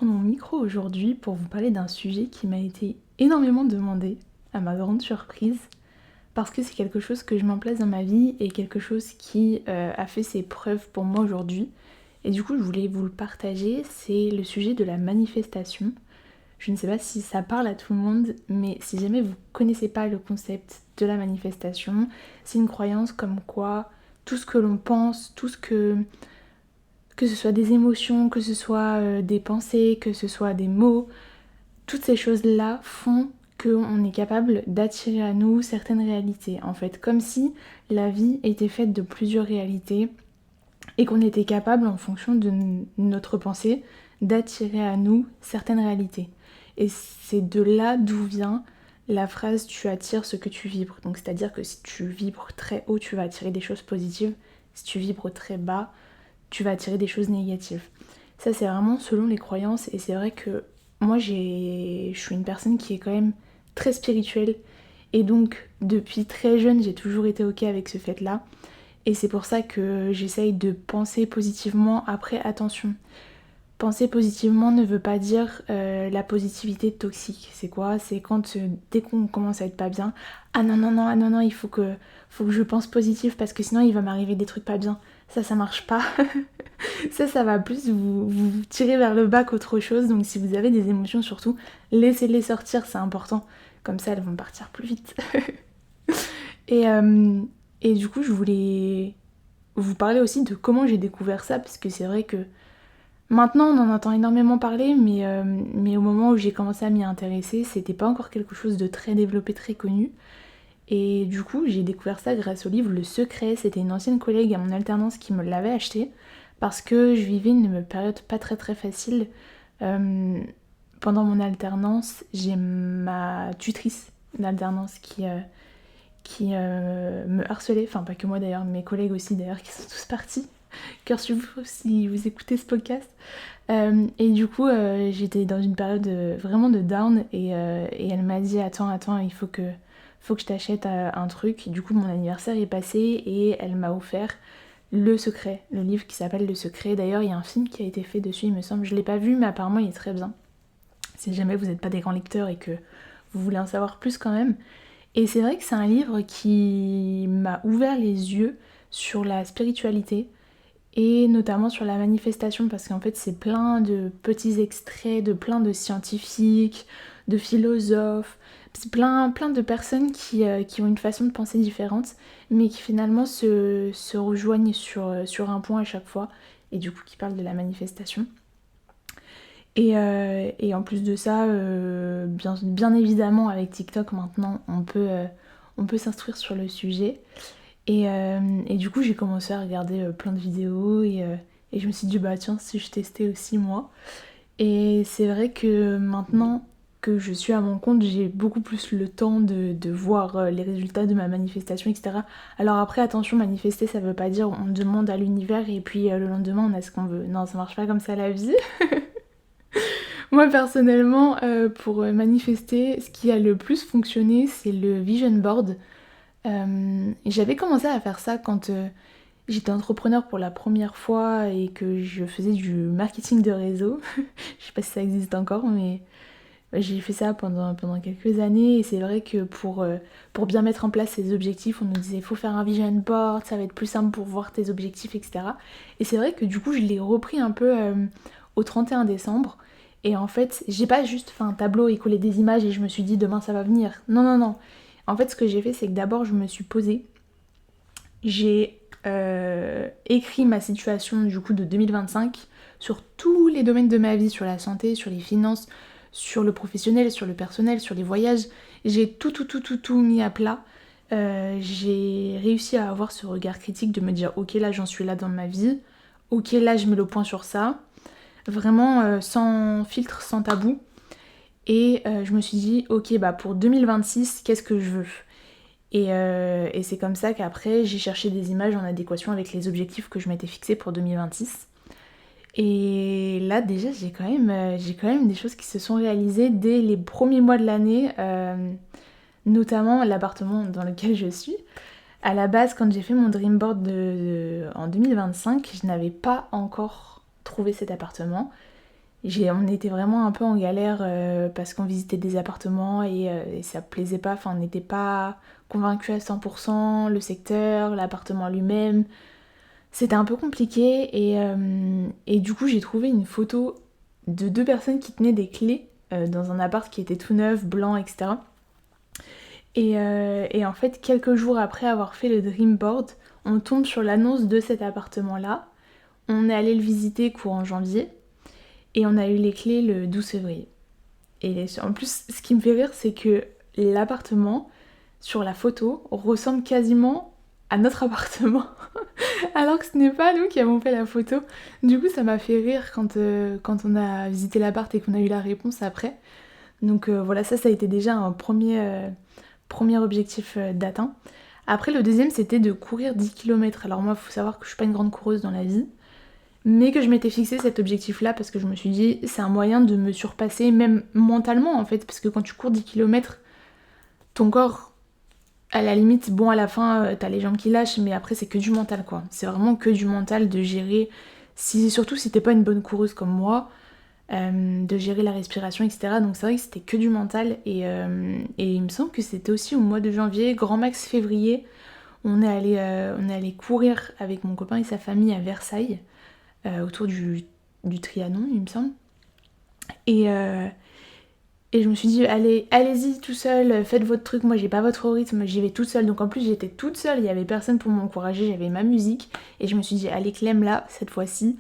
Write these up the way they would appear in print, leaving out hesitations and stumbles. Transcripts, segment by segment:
prendre mon micro aujourd'hui pour vous parler d'un sujet qui m'a été énormément demandé, à ma grande surprise, parce que c'est quelque chose que je mets en place dans ma vie et quelque chose qui a fait ses preuves pour moi aujourd'hui. Et du coup, je voulais vous le partager, c'est le sujet de la manifestation. Je ne sais pas si ça parle à tout le monde, mais si jamais vous ne connaissez pas le concept de la manifestation, c'est une croyance comme quoi tout ce que l'on pense, tout ce que ce soit des émotions, que ce soit des pensées, que ce soit des mots, toutes ces choses-là font qu'on est capable d'attirer à nous certaines réalités. En fait, comme si la vie était faite de plusieurs réalités et qu'on était capable, en fonction de notre pensée, d'attirer à nous certaines réalités. Et c'est de là d'où vient la phrase tu attires ce que tu vibres. Donc c'est-à-dire que si tu vibres très haut, tu vas attirer des choses positives. Si tu vibres très bas, tu vas attirer des choses négatives. Ça, c'est vraiment selon les croyances. Et c'est vrai que moi, je suis une personne qui est quand même très spirituelle. Et donc, depuis très jeune, j'ai toujours été OK avec ce fait-là. Et c'est pour ça que j'essaye de penser positivement. Après, attention, penser positivement ne veut pas dire la positivité toxique. C'est quoi? C'est quand dès qu'on commence à être pas bien, ah non, non, non, ah non, non, faut que je pense positif parce que sinon il va m'arriver des trucs pas bien. Ça marche pas. Ça va plus vous tirer vers le bas qu'autre chose. Donc si vous avez des émotions surtout, laissez-les sortir, c'est important. Comme ça, elles vont partir plus vite. et, et du coup, je voulais vous parler aussi de comment j'ai découvert ça, parce que c'est vrai que maintenant, on en entend énormément parler, mais au moment où j'ai commencé à m'y intéresser, c'était pas encore quelque chose de très développé, très connu. Et du coup, j'ai découvert ça grâce au livre Le Secret. C'était une ancienne collègue à mon alternance qui me l'avait acheté parce que je vivais une période pas très très facile. Pendant mon alternance, j'ai ma tutrice d'alternance qui me harcelait, enfin pas que moi d'ailleurs, mes collègues aussi d'ailleurs qui sont tous partis. Cœur sur vous si vous écoutez ce podcast. Et du coup, j'étais dans une période vraiment de down et elle m'a dit attends, il faut que je t'achète un truc. Du coup, mon anniversaire est passé et elle m'a offert Le Secret, le livre qui s'appelle Le Secret. D'ailleurs, il y a un film qui a été fait dessus, il me semble. Je l'ai pas vu, mais apparemment, il est très bien. Si jamais vous n'êtes pas des grands lecteurs et que vous voulez en savoir plus quand même. Et c'est vrai que c'est un livre qui m'a ouvert les yeux sur la spiritualité et notamment sur la manifestation parce qu'en fait c'est plein de petits extraits de plein de scientifiques, de philosophes, c'est plein de personnes qui ont une façon de penser différente mais qui finalement se rejoignent sur un point à chaque fois et du coup qui parlent de la manifestation. Et en plus de ça, bien évidemment avec TikTok maintenant on peut s'instruire sur le sujet. Et du coup j'ai commencé à regarder plein de vidéos et je me suis dit bah tiens si je testais aussi moi. Et c'est vrai que maintenant que je suis à mon compte, j'ai beaucoup plus le temps de voir les résultats de ma manifestation, etc. Alors après attention, manifester ça veut pas dire on demande à l'univers et puis le lendemain on a ce qu'on veut. Non, ça marche pas comme ça la vie. Moi personnellement, pour manifester, ce qui a le plus fonctionné c'est le vision board. J'avais commencé à faire ça quand j'étais entrepreneur pour la première fois et que je faisais du marketing de réseau. Je sais pas si ça existe encore, mais j'ai fait ça pendant quelques années et c'est vrai que pour bien mettre en place ses objectifs, on nous disait il faut faire un vision board, ça va être plus simple pour voir tes objectifs, etc. Et c'est vrai que du coup je l'ai repris un peu au 31 décembre et en fait j'ai pas juste fait un tableau et collé des images et je me suis dit demain ça va venir. Non, non, non. En fait ce que j'ai fait c'est que d'abord je me suis posée, j'ai écrit ma situation du coup de 2025 sur tous les domaines de ma vie, sur la santé, sur les finances, sur le professionnel, sur le personnel, sur les voyages. J'ai tout mis à plat. J'ai réussi à avoir ce regard critique de me dire ok là j'en suis là dans ma vie, ok là je mets le point sur ça, vraiment sans filtre, sans tabou. Et je me suis dit ok bah pour 2026 qu'est-ce que je veux. Et c'est comme ça qu'après j'ai cherché des images en adéquation avec les objectifs que je m'étais fixés pour 2026. Et là déjà j'ai quand même des choses qui se sont réalisées dès les premiers mois de l'année, notamment l'appartement dans lequel je suis. À la base quand j'ai fait mon dream board en 2025, je n'avais pas encore trouvé cet appartement. On était vraiment un peu en galère parce qu'on visitait des appartements et ça plaisait pas, enfin on n'était pas convaincus à 100%, le secteur, l'appartement lui-même. C'était un peu compliqué et du coup j'ai trouvé une photo de deux personnes qui tenaient des clés dans un appart qui était tout neuf, blanc, etc. Et en fait, quelques jours après avoir fait le Dream Board, on tombe sur l'annonce de cet appartement-là. On est allé le visiter courant janvier et on a eu les clés le 12 février. Et en plus, ce qui me fait rire, c'est que l'appartement, sur la photo, ressemble quasiment à notre appartement, alors que ce n'est pas nous qui avons fait la photo. Du coup, ça m'a fait rire quand on a visité l'appart et qu'on a eu la réponse après. Donc voilà, ça a été déjà un premier objectif d'atteint. Après, le deuxième, c'était de courir 10 km. Alors moi, il faut savoir que je suis pas une grande coureuse dans la vie, mais que je m'étais fixé cet objectif-là parce que je me suis dit, c'est un moyen de me surpasser, même mentalement en fait, parce que quand tu cours 10 km, ton corps, à la limite, bon, à la fin, t'as les jambes qui lâchent, mais après, c'est que du mental, quoi. C'est vraiment que du mental de gérer, surtout si t'es pas une bonne coureuse comme moi, de gérer la respiration, etc. Donc c'est vrai que c'était que du mental, et il me semble que c'était aussi au mois de janvier, grand max février, on est allé courir avec mon copain et sa famille à Versailles, autour du Trianon, il me semble. Et, euh, et je me suis dit, allez-y tout seul, faites votre truc, moi j'ai pas votre rythme, j'y vais toute seule. Donc en plus j'étais toute seule, il y avait personne pour m'encourager, j'avais ma musique. Et je me suis dit, allez Clem là, cette fois-ci,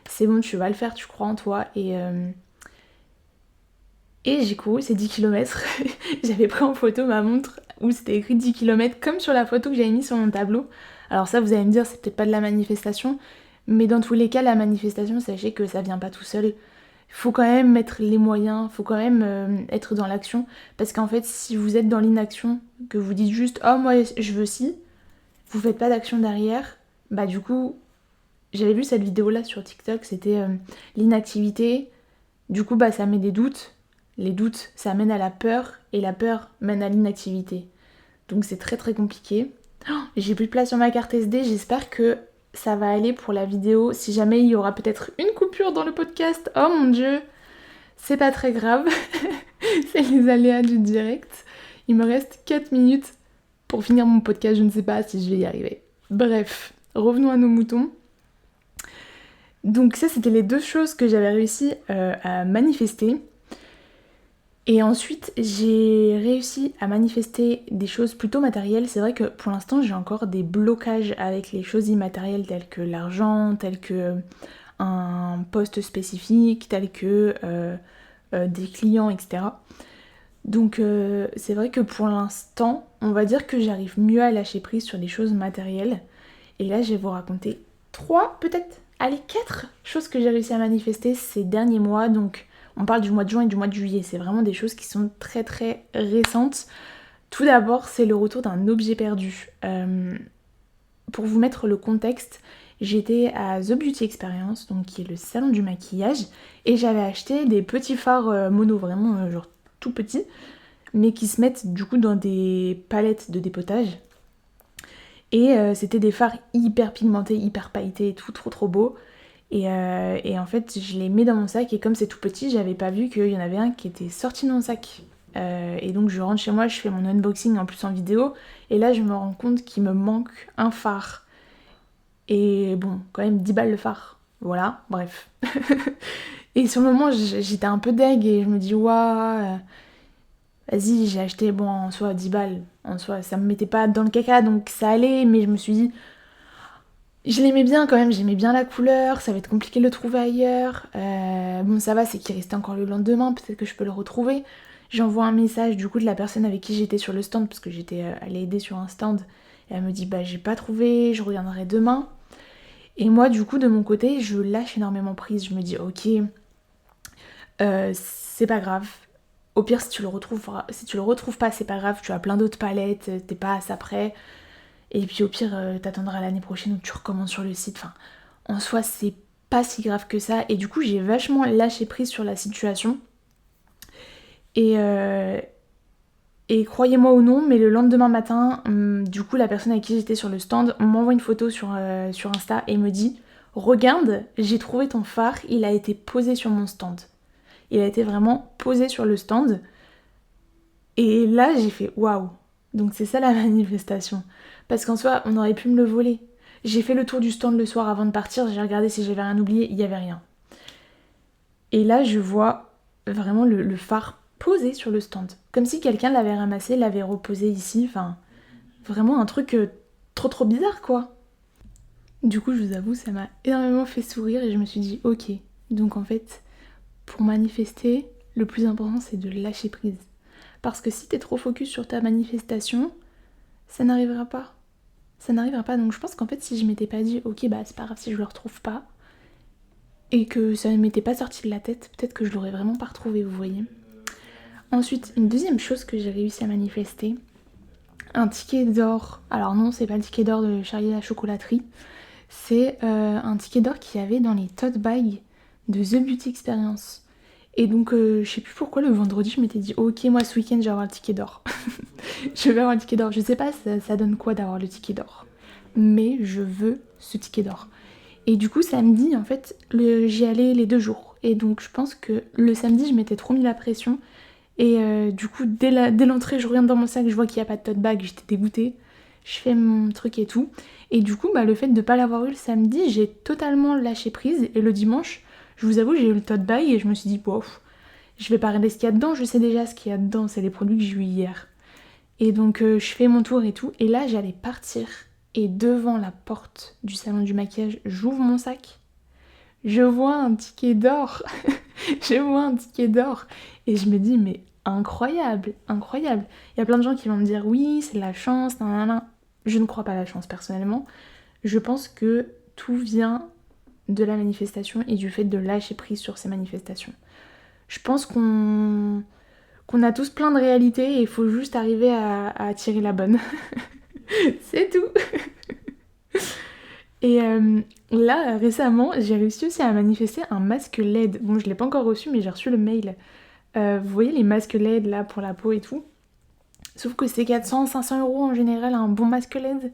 c'est bon, tu vas le faire, tu crois en toi. Et j'ai couru ces 10 km. J'avais pris en photo ma montre où c'était écrit 10 km, comme sur la photo que j'avais mise sur mon tableau. Alors ça, vous allez me dire, c'est peut-être pas de la manifestation, mais dans tous les cas, la manifestation, sachez que ça vient pas tout seul. Faut quand même mettre les moyens, faut quand même être dans l'action, parce qu'en fait, si vous êtes dans l'inaction, que vous dites juste oh moi je veux ci, vous faites pas d'action derrière, bah du coup, j'avais vu cette vidéo là sur TikTok, c'était l'inactivité, du coup bah ça met des doutes, les doutes ça mène à la peur et la peur mène à l'inactivité. Donc c'est très très compliqué. Oh, j'ai plus de place sur ma carte SD, j'espère que ça va aller pour la vidéo. Si jamais il y aura peut-être une coupure dans le podcast, oh mon dieu, c'est pas très grave. C'est les aléas du direct. Il me reste 4 minutes pour finir mon podcast, je ne sais pas si je vais y arriver. Bref, revenons à nos moutons. Donc ça, c'était les deux choses que j'avais réussi à manifester. Et ensuite, j'ai réussi à manifester des choses plutôt matérielles. C'est vrai que pour l'instant, j'ai encore des blocages avec les choses immatérielles telles que l'argent, telles que un poste spécifique, tels que des clients, etc. Donc c'est vrai que pour l'instant, on va dire que j'arrive mieux à lâcher prise sur des choses matérielles. Et là, je vais vous raconter 3, peut-être, allez, 4 choses que j'ai réussi à manifester ces derniers mois. Donc on parle du mois de juin et du mois de juillet. C'est vraiment des choses qui sont très très récentes. Tout d'abord, c'est le retour d'un objet perdu. Pour vous mettre le contexte, j'étais à The Beauty Experience, donc qui est le salon du maquillage, et j'avais acheté des petits fards mono, vraiment genre tout petits, mais qui se mettent du coup dans des palettes de dépotage. Et c'était des fards hyper pigmentés, hyper pailletés et tout, trop trop beaux. Et en fait, je les mets dans mon sac, et comme c'est tout petit, j'avais pas vu qu'il y en avait un qui était sorti de mon sac. Et donc je rentre chez moi, je fais mon unboxing en plus en vidéo, et là je me rends compte qu'il me manque un fard. Et bon, quand même 10 balles le phare. Voilà, bref. Et sur le moment, j'étais un peu deg et je me dis, waouh, vas-y, j'ai acheté, bon, en soi, 10 balles. En soi, ça me mettait pas dans le caca, donc ça allait, mais je me suis dit, je l'aimais bien quand même, j'aimais bien la couleur, ça va être compliqué de le trouver ailleurs. Bon, ça va, c'est qu'il restait encore le lendemain, peut-être que je peux le retrouver. J'envoie un message du coup de la personne avec qui j'étais sur le stand, parce que j'étais allée aider sur un stand. Et elle me dit, bah j'ai pas trouvé, je reviendrai demain. Et moi, du coup, de mon côté, je lâche énormément prise. Je me dis, ok, c'est pas grave. Au pire, si tu le retrouves pas, c'est pas grave. Tu as plein d'autres palettes, t'es pas à ça près. Et puis au pire, t'attendras l'année prochaine où tu recommences sur le site. Enfin, en soi, c'est pas si grave que ça. Et du coup, j'ai vachement lâché prise sur la situation. Et, et croyez-moi ou non, mais le lendemain matin, du coup, la personne avec qui j'étais sur le stand m'envoie une photo sur Insta et me dit regarde, j'ai trouvé ton phare, il a été posé sur mon stand. Il a été vraiment posé sur le stand. Et là, j'ai fait waouh. Donc c'est ça la manifestation. Parce qu'en soi, on aurait pu me le voler. J'ai fait le tour du stand le soir avant de partir, j'ai regardé si j'avais rien oublié, il n'y avait rien. Et là, je vois vraiment le phare posé sur le stand. Comme si quelqu'un l'avait ramassé, l'avait reposé ici. Enfin, vraiment un truc trop bizarre, quoi. Du coup, je vous avoue, ça m'a énormément fait sourire et je me suis dit, ok. Donc en fait, pour manifester, le plus important, c'est de lâcher prise. Parce que si t'es trop focus sur ta manifestation, ça n'arrivera pas. Ça n'arrivera pas. Donc je pense qu'en fait, si je m'étais pas dit, ok, bah c'est pas grave si je le retrouve pas, et que ça ne m'était pas sorti de la tête, peut-être que je l'aurais vraiment pas retrouvé, vous voyez. Ensuite, une deuxième chose que j'ai réussi à manifester, un ticket d'or. Alors non, c'est pas le ticket d'or de Charlie la chocolaterie, c'est un ticket d'or qu'il y avait dans les tote bags de The Beauty Experience. Et donc, je sais plus pourquoi, le vendredi, je m'étais dit, ok, moi ce week-end, je vais avoir le ticket d'or. Je vais avoir le ticket d'or. Je sais pas ça donne quoi d'avoir le ticket d'or. Mais je veux ce ticket d'or. Et du coup, samedi, en fait, j'y allais les 2 jours. Et donc, je pense que le samedi, je m'étais trop mis la pression. Et du coup, dès l'entrée, je regarde dans mon sac, je vois qu'il n'y a pas de tote bag, j'étais dégoûtée. Je fais mon truc et tout. Et du coup, le fait de ne pas l'avoir eu le samedi, j'ai totalement lâché prise. Et le dimanche, je vous avoue, j'ai eu le tote bag et je me suis dit, bof, je vais pas regarder ce qu'il y a dedans, je sais déjà ce qu'il y a dedans, c'est les produits que j'ai eu hier. Et donc, je fais mon tour et tout. Et là, j'allais partir. Et devant la porte du salon du maquillage, j'ouvre mon sac. Je vois un ticket d'or. Je vois un ticket d'or. Et je me dis, mais incroyable, incroyable. Il y a plein de gens qui vont me dire, oui, c'est de la chance, nanana. Je ne crois pas à la chance, personnellement. Je pense que tout vient de la manifestation et du fait de lâcher prise sur ces manifestations. Je pense qu'on a tous plein de réalités et il faut juste arriver à attirer la bonne. C'est tout. Et là, récemment, j'ai réussi aussi à manifester un masque LED. Bon, je l'ai pas encore reçu, mais j'ai reçu le mail. Vous voyez les masques LED là pour la peau et tout. Sauf que c'est 400-500 € en général un bon masque LED.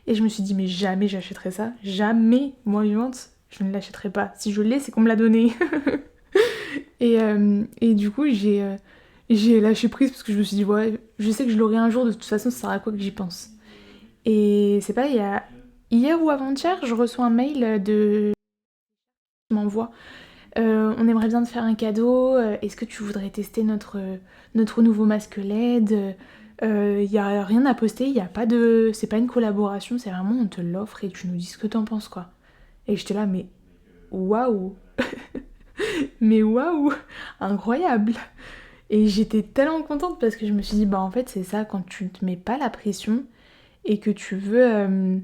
Et je me suis dit, mais jamais j'achèterai ça. Jamais, moi vivante, je ne l'achèterai pas. Si je l'ai, c'est qu'on me l'a donné. et du coup, j'ai lâché prise parce que je me suis dit, ouais, je sais que je l'aurai un jour, de toute façon, ça sert à quoi que j'y pense. Et c'est pas, il y a hier ou avant-hier, je reçois un mail qui m'envoie. On aimerait bien te faire un cadeau. Est-ce que tu voudrais tester notre nouveau masque LED? Y a rien à poster, y a pas de, c'est pas une collaboration, c'est vraiment on te l'offre et tu nous dis ce que t'en penses quoi. Et j'étais là, mais waouh, mais waouh, incroyable. Et j'étais tellement contente parce que je me suis dit, bah en fait c'est ça, quand tu te mets pas la pression et que tu veux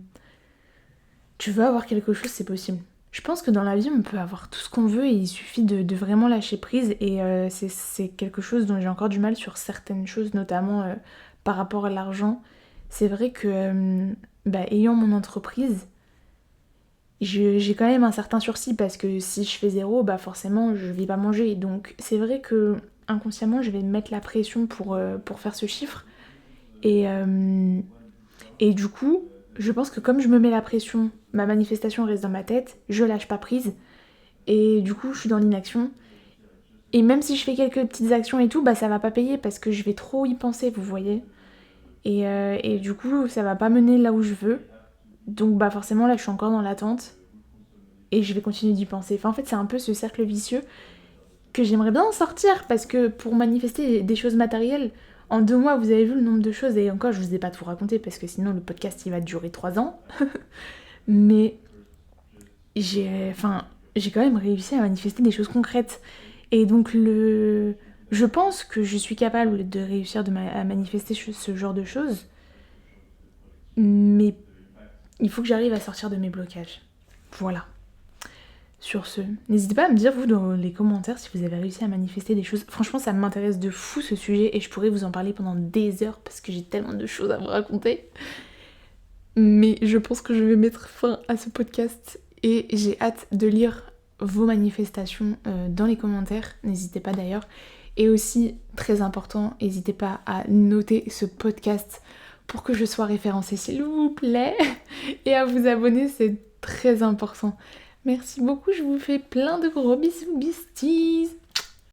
avoir quelque chose, c'est possible. Je pense que dans la vie, on peut avoir tout ce qu'on veut et il suffit de vraiment lâcher prise. Et c'est quelque chose dont j'ai encore du mal sur certaines choses, notamment par rapport à l'argent. C'est vrai que, ayant mon entreprise, j'ai quand même un certain sursis parce que si je fais zéro, forcément, je vais pas manger. Donc c'est vrai que inconsciemment, je vais me mettre la pression pour faire ce chiffre. Et du coup, je pense que comme je me mets la pression, ma manifestation reste dans ma tête, je lâche pas prise. Et du coup, je suis dans l'inaction. Et même si je fais quelques petites actions et tout, ça va pas payer parce que je vais trop y penser, vous voyez. Et du coup, ça va pas mener là où je veux. Donc forcément, là, je suis encore dans l'attente. Et je vais continuer d'y penser. Enfin, en fait, c'est un peu ce cercle vicieux que j'aimerais bien en sortir. Parce que pour manifester des choses matérielles, en 2 mois, vous avez vu le nombre de choses. Et encore, je vous ai pas tout raconté parce que sinon, le podcast, il va durer 3 ans. Mais j'ai quand même réussi à manifester des choses concrètes. Et donc, je pense que je suis capable de réussir à manifester ce genre de choses. Mais il faut que j'arrive à sortir de mes blocages. Voilà. Sur ce, n'hésitez pas à me dire, vous, dans les commentaires, si vous avez réussi à manifester des choses. Franchement, ça m'intéresse de fou, ce sujet, et je pourrais vous en parler pendant des heures, parce que j'ai tellement de choses à vous raconter. Mais je pense que je vais mettre fin à ce podcast, et j'ai hâte de lire vos manifestations dans les commentaires. N'hésitez pas d'ailleurs. Et aussi, très important, n'hésitez pas à noter ce podcast pour que je sois référencée, s'il vous plaît. Et à vous abonner, c'est très important. Merci beaucoup, je vous fais plein de gros bisous, bisous.